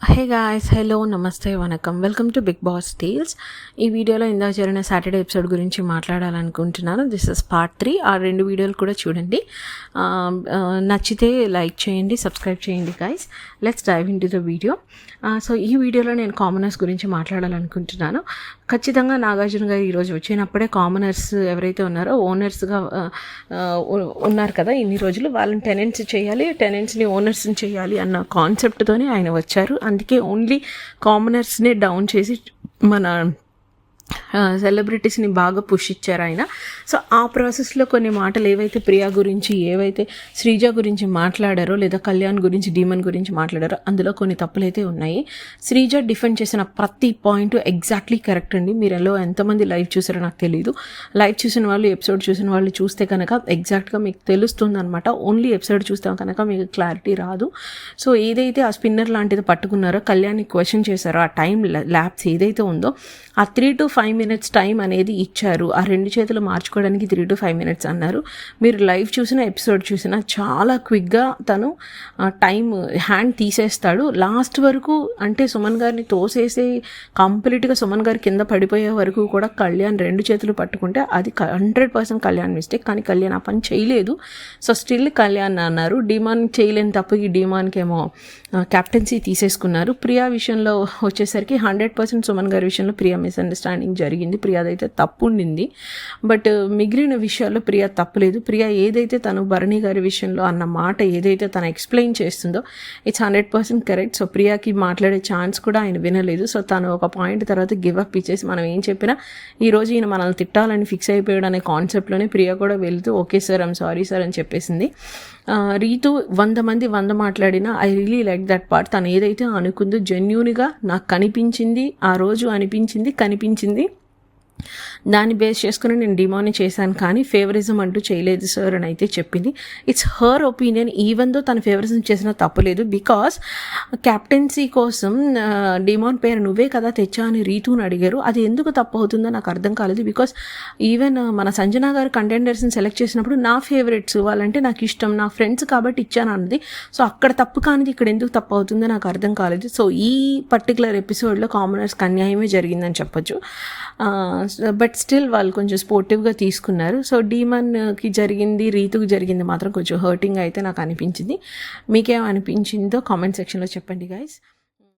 Hey guys, hello, నమస్తే, వనకం, welcome to big boss టీల్స్. ఈ వీడియోలో ఇందాక జరిగిన సాటర్డే ఎపిసోడ్ గురించి మాట్లాడాలనుకుంటున్నాను. This is part 3. ఆ రెండు వీడియోలు కూడా చూడండి. నచ్చితే లైక్ చేయండి, సబ్స్క్రైబ్ చేయండి guys. Let's dive into the video. So ఈ వీడియోలో నేను కామనర్స్ గురించి మాట్లాడాలనుకుంటున్నాను. ఖచ్చితంగా నాగార్జున గారు ఈరోజు వచ్చినప్పుడే కామనర్స్ ఎవరైతే ఉన్నారో ఓనర్స్గా ఉన్నారు కదా ఇన్ని రోజులు, వాళ్ళని టెనెంట్స్ చేయాలి, టెనెంట్స్ని ఓనర్స్ని చేయాలి అన్న కాన్సెప్ట్తోనే ఆయన వచ్చారు. అందుకే ఓన్లీ కామనర్స్ని డౌన్ చేసి మన సెలబ్రిటీస్ని బాగా పుష్ ఇచ్చారు ఆయన. సో ఆ ప్రాసెస్లో కొన్ని మాటలు ఏవైతే ప్రియా గురించి, ఏవైతే శ్రీజ గురించి మాట్లాడారో, లేదా కళ్యాణ్ గురించి, డీమన్ గురించి మాట్లాడారో, అందులో కొన్ని తప్పులైతే ఉన్నాయి. శ్రీజ డిఫెండ్ చేసిన ప్రతి పాయింట్ ఎగ్జాక్ట్లీ కరెక్ట్ అండి. మీరు ఎంతమంది లైవ్ చూసారో నాకు తెలియదు. లైవ్ చూసిన వాళ్ళు, ఎపిసోడ్ చూసిన వాళ్ళు చూస్తే కనుక ఎగ్జాక్ట్గా మీకు తెలుస్తుంది అనమాట. ఓన్లీ ఎపిసోడ్ చూస్తే కనుక మీకు క్లారిటీ రాదు. సో ఏదైతే ఆ స్పిన్నర్ లాంటిది పట్టుకున్నారో, కళ్యాణ్ని క్వశ్చన్ చేశారో, ఆ టైం ల్యాప్స్ ఏదైతే ఉందో, ఆ 3 to 5 minutes టైం అనేది ఇచ్చారు. ఆ రెండు చేతులు మార్చుకోవడానికి 3 to 5 minutes అన్నారు. మీరు లైవ్ చూసిన, ఎపిసోడ్ చూసినా చాలా క్విక్గా తను టైం హ్యాండ్ తీసేస్తాడు. లాస్ట్ వరకు అంటే సుమన్ గారిని తోసేసి కంప్లీట్గా సుమన్ గారి కింద పడిపోయే వరకు కూడా కళ్యాణ్ రెండు చేతులు పట్టుకుంటే అది 100% కళ్యాణ్ మిస్టేక్. కానీ కళ్యాణ్ ఆ పని చేయలేదు. సో స్టిల్ కళ్యాణ్ అన్నారు. డిమాన్ చేయలేని తప్పుకి డిమాన్కి ఏమో కెప్టెన్సీ తీసేసుకున్నారు. ప్రియా విషయంలో వచ్చేసరికి 100% సుమన్ గారి విషయంలో ప్రియా మిస్అండర్స్టాండింగ్ జరిగింది. ప్రియాదైతే తప్పు ఉండింది. బట్ మిగిలిన విషయాల్లో ప్రియా తప్పులేదు. ప్రియా ఏదైతే తను భరణి గారి విషయంలో అన్న మాట ఏదైతే తను ఎక్స్ప్లెయిన్ చేస్తుందో ఇట్స్ 100% కరెక్ట్. సో ప్రియాకి మాట్లాడే ఛాన్స్ కూడా ఆయన వినలేదు. సో తను ఒక పాయింట్ తర్వాత గివ్ అప్ ఇచ్చేసి మనం ఏం చెప్పినా ఈరోజు ఈయన మనల్ని తిట్టాలని ఫిక్స్ అయిపోయాడు అనే కాన్సెప్ట్లోనే ప్రియా కూడా వెళ్తూ okay sir, I'm sorry sir అని చెప్పేసింది. రీతు 100 మంది 100 మాట్లాడినా I really like that part. తను ఏదైతే అనుకుందో జెన్యూన్గా నాకు కనిపించింది, ఆ రోజు కనిపించింది, దాన్ని బేస్ చేసుకుని నేను డిమాండ్ చేశాను, కానీ ఫేవరిజం అంటూ చేయలేదు సార్ అని అయితే చెప్పింది. It's her opinion. Even though తను ఫేవరిజం చేసినా తప్పలేదు. బికాస్ క్యాప్టెన్సీ కోసం డిమాండ్ పేరు నువ్వే కదా తెచ్చా అని రీతుని అడిగారు. అది ఎందుకు తప్పు అవుతుందో నాకు అర్థం కాలేదు. బికాస్ ఈవెన్ మన సంజన గారు కంటెండర్స్ని సెలెక్ట్ చేసినప్పుడు నా ఫేవరెట్స్ వాళ్ళంటే నాకు ఇష్టం, నా ఫ్రెండ్స్ కాబట్టి ఇచ్చాను అన్నది. సో అక్కడ తప్పు కానిది ఇక్కడ ఎందుకు తప్పు అవుతుందో నాకు అర్థం కాలేదు. సో ఈ పర్టికులర్ ఎపిసోడ్లో కామనర్స్కి అన్యాయమే జరిగిందని చెప్పొచ్చు. బట్ స్టిల్ వాళ్ళు కొంచెం స్పోర్టివ్గా తీసుకున్నారు. సో డీమన్కి జరిగింది, రీతుకి జరిగింది మాత్రం కొంచెం హర్టింగ్ అయితే నాకు అనిపించింది. మీకేం అనిపించిందో కామెంట్ సెక్షన్లో చెప్పండి గైస్.